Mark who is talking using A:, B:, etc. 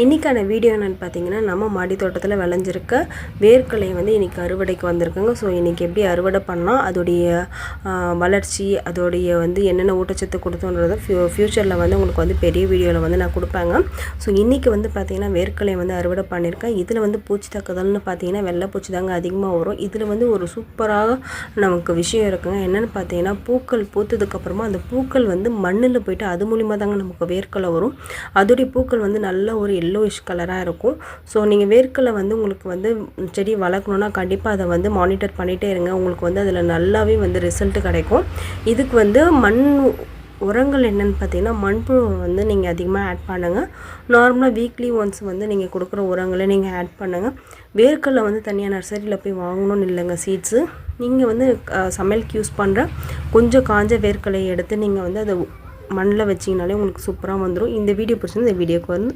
A: இன்றைக்கான வீடியோ என்னென்னு பார்த்தீங்கன்னா, நம்ம மாடி தோட்டத்தில் விளைஞ்சிருக்க வேர்க்கடலை வந்து இன்றைக்கி அறுவடைக்கு வந்திருக்குங்க. ஸோ இன்றைக்கி எப்படி அறுவடை பண்ணால் அதோடைய வளர்ச்சி, அதோடைய வந்து என்னென்ன ஊட்டச்சத்து கொடுத்தோன்றதை ஃப்யூச்சரில் வந்து உங்களுக்கு வந்து பெரிய வீடியோவில் வந்து நான் கொடுப்பேங்க. ஸோ இன்றைக்கி வந்து பார்த்திங்கன்னா வேர்க்கடலை வந்து அறுவடை பண்ணியிருக்கேன். இதில் வந்து பூச்சி தாக்குதல்னு பார்த்தீங்கன்னா வெள்ளைப்பூச்சி தாங்க அதிகமாக வரும். இதில் வந்து ஒரு சூப்பராக நமக்கு விஷயம் இருக்குங்க. என்னென்னு பார்த்தீங்கன்னா, பூக்கள் பூத்ததுக்கப்புறமா அந்த பூக்கள் வந்து மண்ணில் போய்ட்டு அது மூலிமா தாங்க நமக்கு வேர்க்கடலை வரும். அதோடைய பூக்கள் வந்து நல்ல ஒரு எல்லோயிஷ் கலராக இருக்கும். ஸோ நீங்கள் வேர்க்கடலை வந்து உங்களுக்கு வந்து செடி வளர்க்கணுன்னா கண்டிப்பாக அதை வந்து மானிட்டர் பண்ணிகிட்டே இருங்க. உங்களுக்கு வந்து அதில் நல்லாவே வந்து ரிசல்ட்டு கிடைக்கும். இதுக்கு வந்து மண் உரங்கள் என்னென்னு பார்த்தீங்கன்னா, மண்புழு வந்து நீங்கள் அதிகமாக ஆட் பண்ணுங்கள். நார்மலாக வீக்லி ஒன்ஸ் வந்து நீங்கள் கொடுக்குற உரங்களை நீங்கள் ஆட் பண்ணுங்கள். வேர்க்கடலை வந்து தனியாக நர்சரியில் போய் வாங்கணும்னு இல்லைங்க சீட்ஸு. நீங்கள் வந்து சமையலுக்கு யூஸ் பண்ணுற கொஞ்சம் காஞ்ச வேர்க்கடலையை எடுத்து நீங்கள் வந்து அதை மண்ணில் வச்சிங்கனாலே உங்களுக்கு சூப்பராக வந்துடும். இந்த வீடியோ பிடிச்சிருந்தா இந்த வீடியோக்கு வந்து